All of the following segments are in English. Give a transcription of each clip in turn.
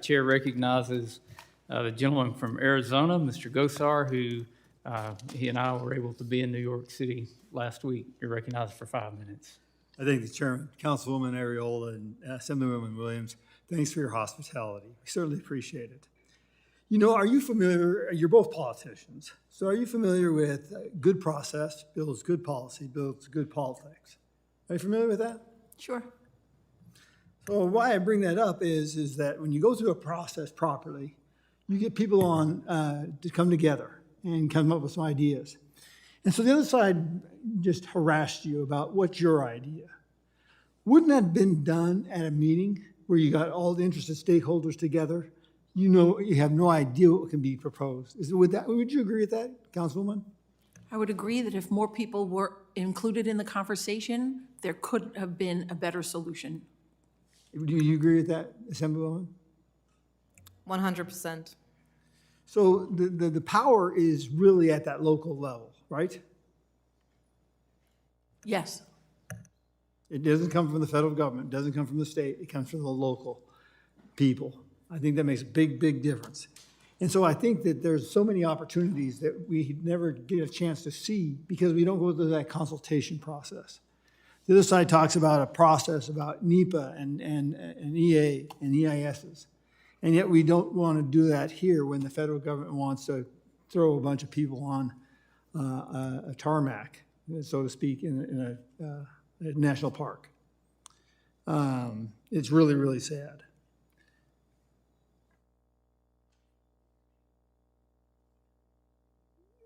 Chair recognizes the gentleman from Arizona, Mr. Gosar, who he and I were able to be in New York City last week. You're recognized for 5 minutes. I thank the Chairman, Councilwoman Ariola, and Assemblywoman Williams. Thanks for your hospitality. We certainly appreciate it. You know, are you familiar, you're both politicians, so are you familiar with good process builds good policy, builds good politics? Are you familiar with that? Sure. So why I bring that up is that when you go through a process properly, you get people on to come together and come up with some ideas. And so the other side just harassed you about what's your idea. Wouldn't that have been done at a meeting where you got all the interested stakeholders together? You know, you have no idea what can be proposed. Would you agree with that, Councilwoman? I would agree that if more people were included in the conversation, there could have been a better solution. Do you agree with that, Assemblywoman? 100%. So the power is really at that local level, right? Yes. It doesn't come from the federal government, it doesn't come from the state, it comes from the local people. I think that makes a big, big difference. And so I think that there's so many opportunities that we never get a chance to see because we don't go through that consultation process. The other side talks about a process about NEPA and EA and EISs. And yet we don't want to do that here when the federal government wants to throw a bunch of people on a tarmac, so to speak, in a national park. It's really, really sad.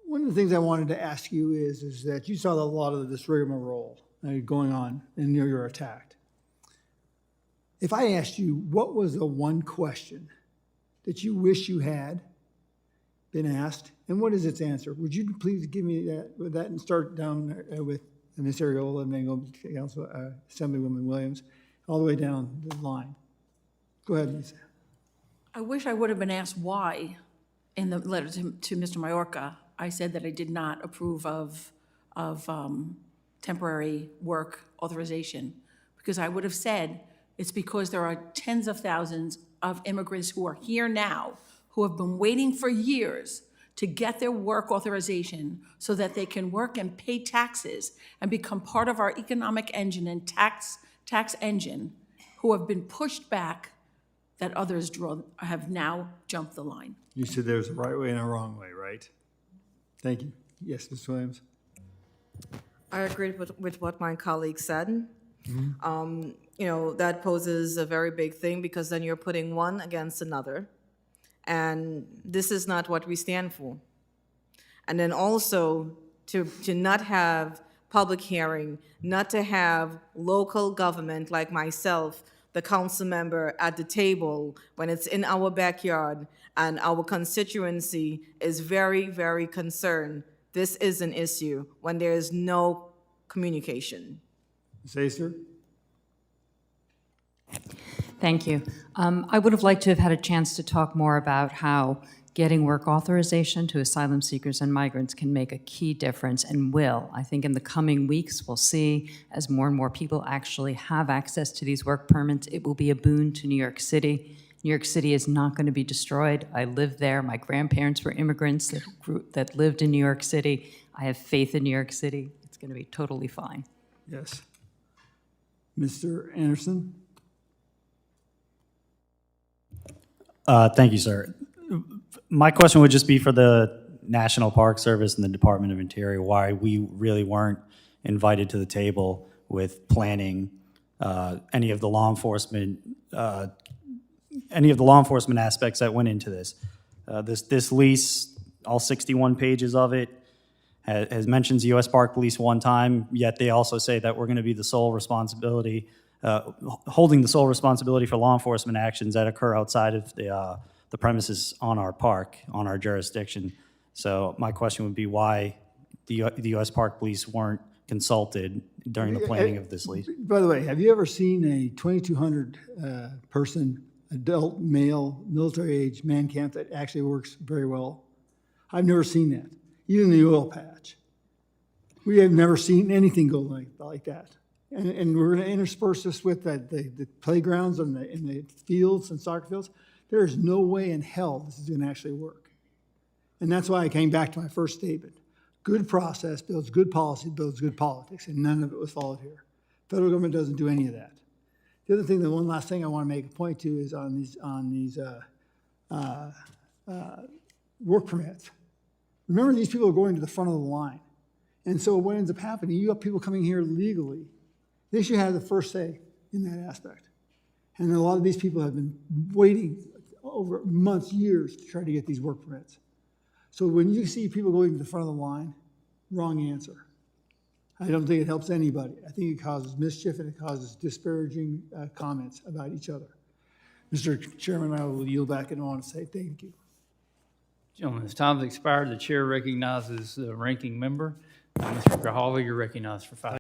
One of the things I wanted to ask you is that you saw a lot of this rigmarole going on and you're attacked. If I asked you, what was the one question that you wish you had been asked, and what is its answer? Would you please give me that and start down with Ms. Ariola and then go to Assemblywoman Williams, all the way down the line. Go ahead, Lisa. I wish I would have been asked why in the letter to Mr. Mayorga. I said that I did not approve of temporary work authorization because I would have said it's because there are tens of thousands of immigrants who are here now who have been waiting for years to get their work authorization so that they can work and pay taxes and become part of our economic engine and tax engine, who have been pushed back that others have now jumped the line. You said there's a right way and a wrong way, right? Thank you. Yes, Ms. Williams. I agree with what my colleague said. You know, that poses a very big thing because then you're putting one against another. And this is not what we stand for. And then also to not have public hearing, not to have local government like myself, the council member at the table when it's in our backyard and our constituency is very, very concerned. This is an issue when there is no communication. Ms. Acer? Thank you. I would have liked to have had a chance to talk more about how getting work authorization to asylum seekers and migrants can make a key difference and will. I think in the coming weeks, we'll see as more and more people actually have access to these work permits, it will be a boon to New York City. New York City is not going to be destroyed. I lived there. My grandparents were immigrants that lived in New York City. I have faith in New York City. It's going to be totally fine. Yes. Mr. Anderson? Thank you, sir. My question would just be for the National Park Service and the Department of Interior, why we really weren't invited to the table with planning any of the law enforcement aspects that went into this. This lease, all 61 pages of it, has mentions U.S. Park Police one time, yet they also say that we're going to be the sole responsibility, holding the sole responsibility for law enforcement actions that occur outside of the premises on our park, on our jurisdiction. So my question would be why the U.S. Park Police weren't consulted during the planning of this lease. By the way, have you ever seen a 2,200 person, adult, male, military-age man camp that actually works very well? I've never seen that, even the oil patch. We have never seen anything go like that. And we're going to intersperse this with the playgrounds and the fields and soccer fields. there is no way in hell this is going to actually work. And that's why I came back to my first statement. Good process builds good policy, builds good politics, and none of it was followed here. Federal government doesn't do any of that. The other thing, the one last thing I want to make a point to is on these work permits. Remember, these people are going to the front of the line. And so what ends up happening, you have people coming here legally. They should have the first say in that aspect. And a lot of these people have been waiting over months, years to try to get these work permits. So when you see people going to the front of the line, wrong answer. I don't think it helps anybody. I think it causes mischief and it causes disparaging comments about each other. Mr. Chairman, I will yield back and I want to say thank you. Gentlemen, as time has expired, the chair recognizes the ranking member. Mr. Grajala, you're recognized for 5